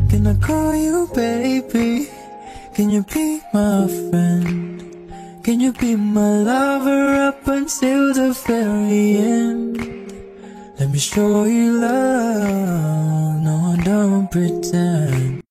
Can I call you baby? Can you be my friend? Can you be my lover up until the very end? Let me show you love, no don't pretend.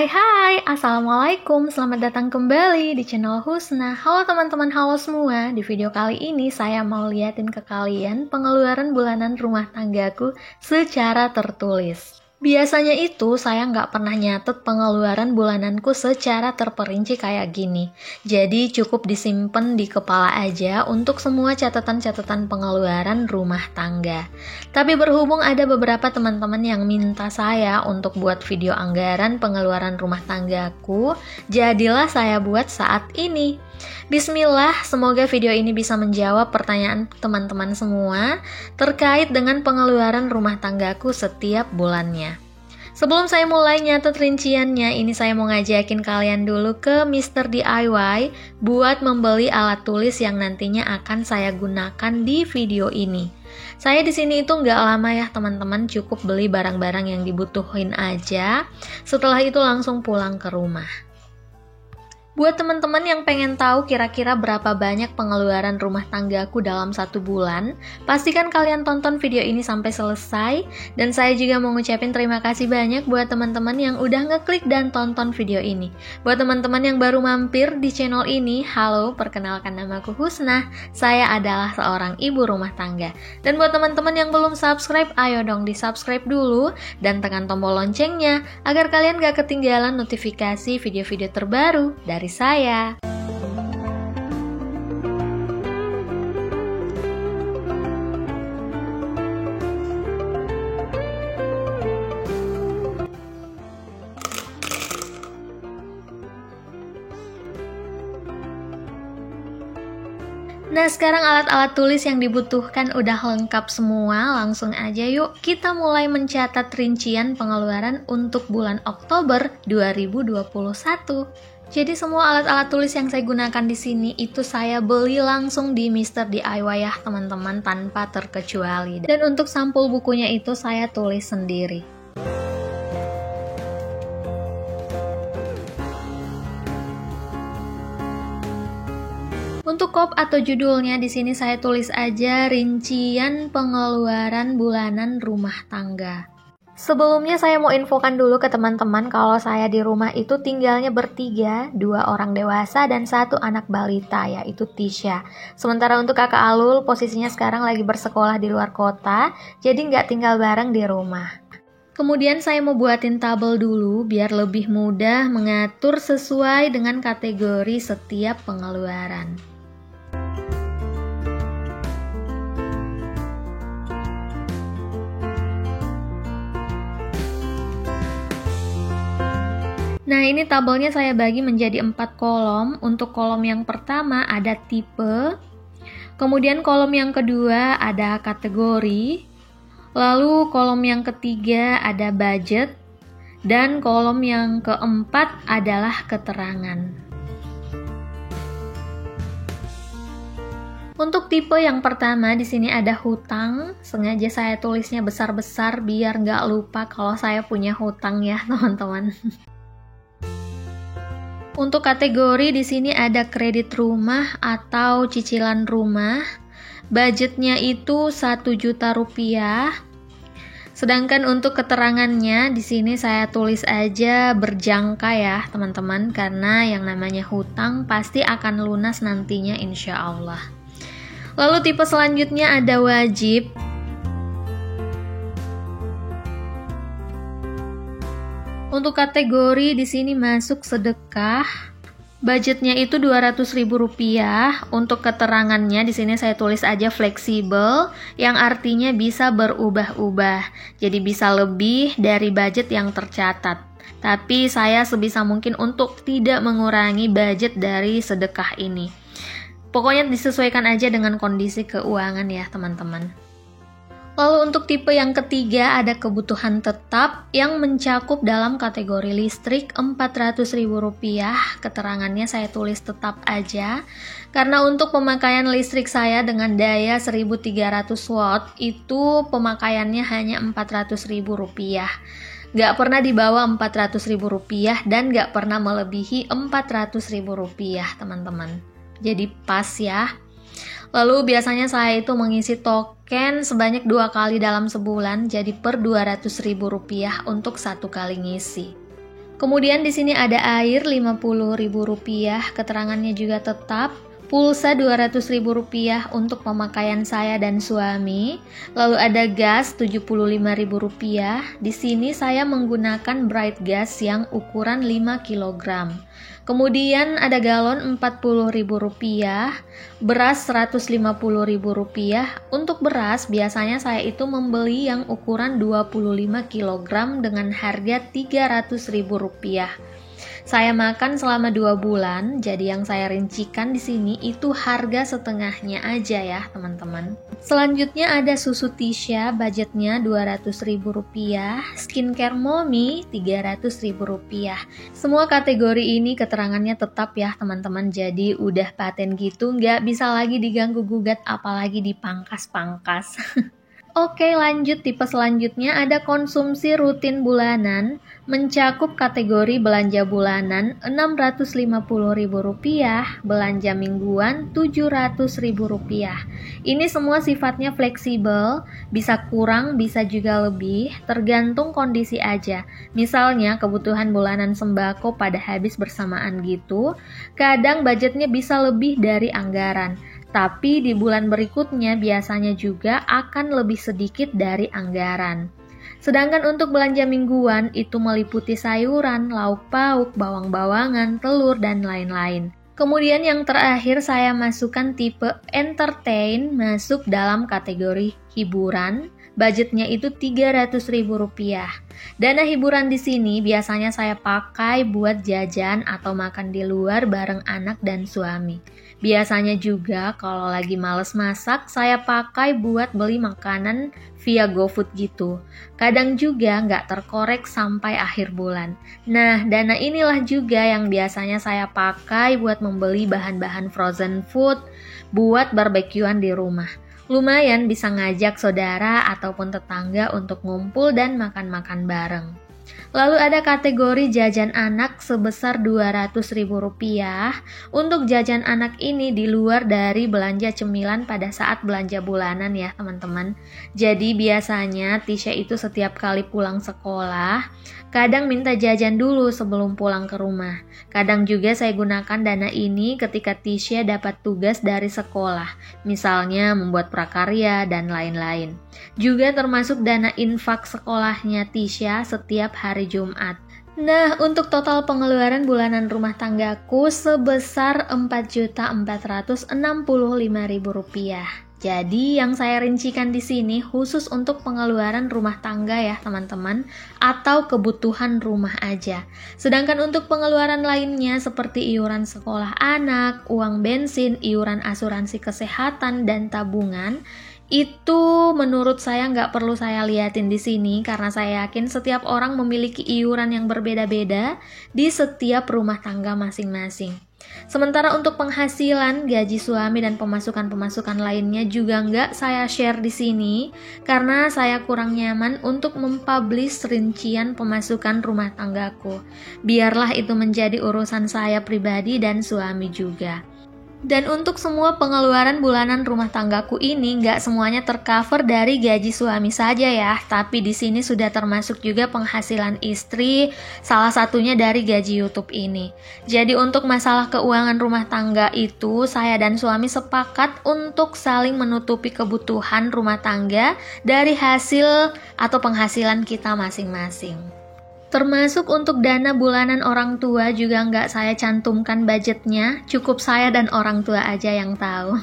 Hai, Assalamualaikum, selamat datang kembali di channel Husna. Halo teman-teman, halo semua. Di video kali ini saya mau liatin ke kalian pengeluaran bulanan rumah tanggaku secara tertulis. Biasanya itu saya nggak pernah nyatet pengeluaran bulananku secara terperinci kayak gini. Jadi cukup disimpan di kepala aja untuk semua catatan-catatan pengeluaran rumah tangga. Tapi berhubung ada beberapa teman-teman yang minta saya untuk buat video anggaran pengeluaran rumah tanggaku, jadilah saya buat saat ini. Bismillah, semoga video ini bisa menjawab pertanyaan teman-teman semua terkait dengan pengeluaran rumah tanggaku setiap bulannya. Sebelum saya mulai nyatet rinciannya, ini saya mau ngajakin kalian dulu ke Mr. DIY buat membeli alat tulis yang nantinya akan saya gunakan di video ini. Saya di sini itu nggak lama ya teman-teman, cukup beli barang-barang yang dibutuhin aja. Setelah itu langsung pulang ke rumah. Buat teman-teman yang pengen tahu kira-kira berapa banyak pengeluaran rumah tanggaku dalam 1 bulan, pastikan kalian tonton video ini sampai selesai. Dan saya juga mau ngucapin terima kasih banyak buat teman-teman yang udah ngeklik dan tonton video ini. Buat teman-teman yang baru mampir di channel ini, halo, perkenalkan namaku Husna. Saya adalah seorang ibu rumah tangga. Dan buat teman-teman yang belum subscribe, ayo dong di-subscribe dulu dan tekan tombol loncengnya agar kalian gak ketinggalan notifikasi video-video terbaru dari saya. Nah, sekarang alat-alat tulis yang dibutuhkan udah lengkap semua. Langsung aja yuk kita mulai mencatat rincian pengeluaran untuk bulan Oktober 2021. Jadi semua alat-alat tulis yang saya gunakan di sini itu saya beli langsung di Mr. DIY ya teman-teman, tanpa terkecuali. Dan untuk sampul bukunya itu saya tulis sendiri. Untuk kop atau judulnya di sini saya tulis aja rincian pengeluaran bulanan rumah tangga. Sebelumnya saya mau infokan dulu ke teman-teman kalau saya di rumah itu tinggalnya bertiga, 2 orang dewasa dan 1 anak balita, yaitu Tisha. Sementara untuk kakak Alul posisinya sekarang lagi bersekolah di luar kota, jadi nggak tinggal bareng di rumah. Kemudian saya mau buatin tabel dulu biar lebih mudah mengatur sesuai dengan kategori setiap pengeluaran. Nah, ini tabelnya saya bagi menjadi 4 kolom. Untuk kolom yang pertama ada tipe, kemudian kolom yang kedua ada kategori, lalu kolom yang ketiga ada budget, dan kolom yang keempat adalah keterangan. Untuk tipe yang pertama di sini ada hutang. Sengaja saya tulisnya besar-besar biar nggak lupa kalau saya punya hutang ya teman-teman. Untuk kategori di sini ada kredit rumah atau cicilan rumah. Budgetnya itu 1 juta rupiah. Sedangkan untuk keterangannya di sini saya tulis aja berjangka ya teman-teman, karena yang namanya hutang pasti akan lunas nantinya insya Allah. Lalu tipe selanjutnya ada wajib. Untuk kategori di sini masuk sedekah. Budgetnya itu Rp200.000. Untuk keterangannya di sini saya tulis aja fleksibel, yang artinya bisa berubah-ubah. Jadi bisa lebih dari budget yang tercatat. Tapi saya sebisa mungkin untuk tidak mengurangi budget dari sedekah ini. Pokoknya disesuaikan aja dengan kondisi keuangan ya teman-teman. Lalu untuk tipe yang ketiga ada kebutuhan tetap yang mencakup dalam kategori listrik Rp400.000. Keterangannya saya tulis tetap aja. Karena untuk pemakaian listrik saya dengan daya 1300 watt itu pemakaiannya hanya Rp400.000. Gak pernah di bawah Rp400.000 dan gak pernah melebihi Rp400.000 teman-teman. Jadi pas ya. Lalu biasanya saya itu mengisi token sebanyak 2 kali dalam sebulan, jadi per Rp200.000 untuk 1 kali ngisi. Kemudian di sini ada air Rp50.000, keterangannya juga tetap. Pulsa Rp200.000 untuk pemakaian saya dan suami. Lalu ada gas Rp75.000. Di sini saya menggunakan bright gas yang ukuran 5 kg. Kemudian ada galon Rp40.000, beras Rp150.000. Untuk beras biasanya saya itu membeli yang ukuran 25 kg dengan harga Rp300.000. Saya makan selama 2 bulan, jadi yang saya rincikan di sini itu harga setengahnya aja ya teman-teman. Selanjutnya ada susu Tisha, budgetnya Rp200.000, skincare Mommy Rp300.000. Semua kategori ini keterangannya tetap ya teman-teman, jadi udah paten gitu, nggak bisa lagi diganggu-gugat apalagi dipangkas-pangkas. Oke, lanjut tipe selanjutnya ada konsumsi rutin bulanan, mencakup kategori belanja bulanan Rp650.000, belanja mingguan Rp700.000. Ini semua sifatnya fleksibel, bisa kurang, bisa juga lebih, tergantung kondisi aja. Misalnya kebutuhan bulanan sembako pada habis bersamaan gitu, kadang budgetnya bisa lebih dari anggaran. Tapi di bulan berikutnya biasanya juga akan lebih sedikit dari anggaran. Sedangkan untuk belanja mingguan itu meliputi sayuran, lauk pauk, bawang-bawangan, telur, dan lain-lain. Kemudian yang terakhir saya masukkan tipe entertain masuk dalam kategori hiburan. Budgetnya itu Rp300.000. Dana hiburan di sini biasanya saya pakai buat jajan atau makan di luar bareng anak dan suami. Biasanya juga kalau lagi males masak, saya pakai buat beli makanan via GoFood gitu. Kadang juga nggak terkorek sampai akhir bulan. Nah, dana inilah juga yang biasanya saya pakai buat membeli bahan-bahan frozen food buat barbekyuan di rumah. Lumayan bisa ngajak saudara ataupun tetangga untuk ngumpul dan makan-makan bareng. Lalu ada kategori jajan anak sebesar Rp200.000. Untuk jajan anak ini di luar dari belanja cemilan pada saat belanja bulanan ya teman-teman. Jadi biasanya Tisha itu setiap kali pulang sekolah, kadang minta jajan dulu sebelum pulang ke rumah. Kadang juga saya gunakan dana ini ketika Tisha dapat tugas dari sekolah, misalnya membuat prakarya dan lain-lain. Juga termasuk dana infak sekolahnya Tisha setiap hari Jumat. Nah, untuk total pengeluaran bulanan rumah tanggaku sebesar Rp4.465.000. Jadi yang saya rincikan di sini khusus untuk pengeluaran rumah tangga ya teman-teman, atau kebutuhan rumah aja. Sedangkan untuk pengeluaran lainnya seperti iuran sekolah anak, uang bensin, iuran asuransi kesehatan dan tabungan, itu menurut saya nggak perlu saya liatin di sini karena saya yakin setiap orang memiliki iuran yang berbeda-beda di setiap rumah tangga masing-masing. Sementara untuk penghasilan, gaji suami dan pemasukan-pemasukan lainnya juga nggak saya share di sini karena saya kurang nyaman untuk mempublish rincian pemasukan rumah tanggaku. Biarlah itu menjadi urusan saya pribadi dan suami juga. Dan untuk semua pengeluaran bulanan rumah tanggaku ini nggak semuanya tercover dari gaji suami saja ya, tapi di sini sudah termasuk juga penghasilan istri, salah satunya dari gaji YouTube ini. Jadi untuk masalah keuangan rumah tangga itu, saya dan suami sepakat untuk saling menutupi kebutuhan rumah tangga dari hasil atau penghasilan kita masing-masing. Termasuk untuk dana bulanan orang tua juga nggak saya cantumkan budgetnya, cukup saya dan orang tua aja yang tahu.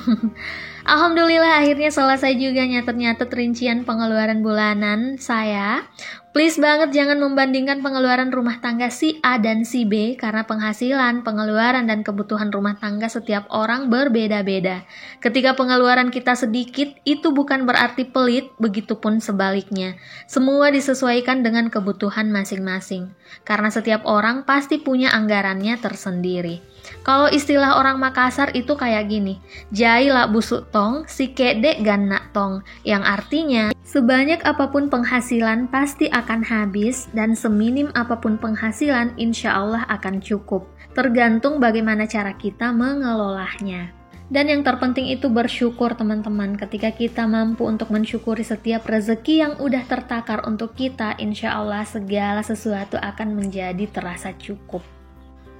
Alhamdulillah akhirnya selesai juga nyatet-nyatet rincian pengeluaran bulanan saya. Please banget jangan membandingkan pengeluaran rumah tangga si A dan si B karena penghasilan, pengeluaran, dan kebutuhan rumah tangga setiap orang berbeda-beda. Ketika pengeluaran kita sedikit, itu bukan berarti pelit, begitupun sebaliknya. Semua disesuaikan dengan kebutuhan masing-masing. Karena setiap orang pasti punya anggarannya tersendiri. Kalau istilah orang Makassar itu kayak gini, jai lah busuk tong, si kede ganak tong, yang artinya sebanyak apapun penghasilan pasti akan habis dan seminim apapun penghasilan insya Allah akan cukup, tergantung bagaimana cara kita mengelolanya. Dan yang terpenting itu bersyukur teman-teman. Ketika kita mampu untuk mensyukuri setiap rezeki yang udah tertakar untuk kita, insya Allah segala sesuatu akan menjadi terasa cukup.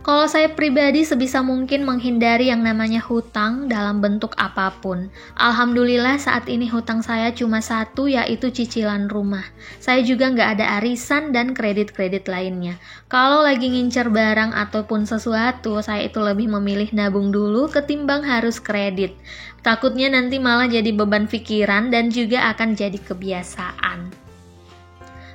Kalau saya pribadi sebisa mungkin menghindari yang namanya hutang dalam bentuk apapun. Alhamdulillah saat ini hutang saya cuma satu, yaitu cicilan rumah. Saya juga nggak ada arisan dan kredit-kredit lainnya. Kalau lagi ngincer barang ataupun sesuatu, saya itu lebih memilih nabung dulu ketimbang harus kredit. Takutnya nanti malah jadi beban pikiran dan juga akan jadi kebiasaan.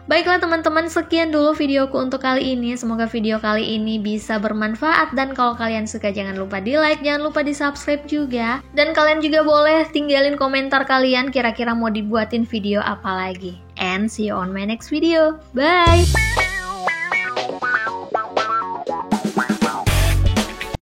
Baiklah teman-teman, sekian dulu videoku untuk kali ini. Semoga video kali ini bisa bermanfaat, dan kalau kalian suka jangan lupa di like, jangan lupa di subscribe juga. Dan kalian juga boleh tinggalin komentar kalian kira-kira mau dibuatin video apa lagi. And see you on my next video. Bye!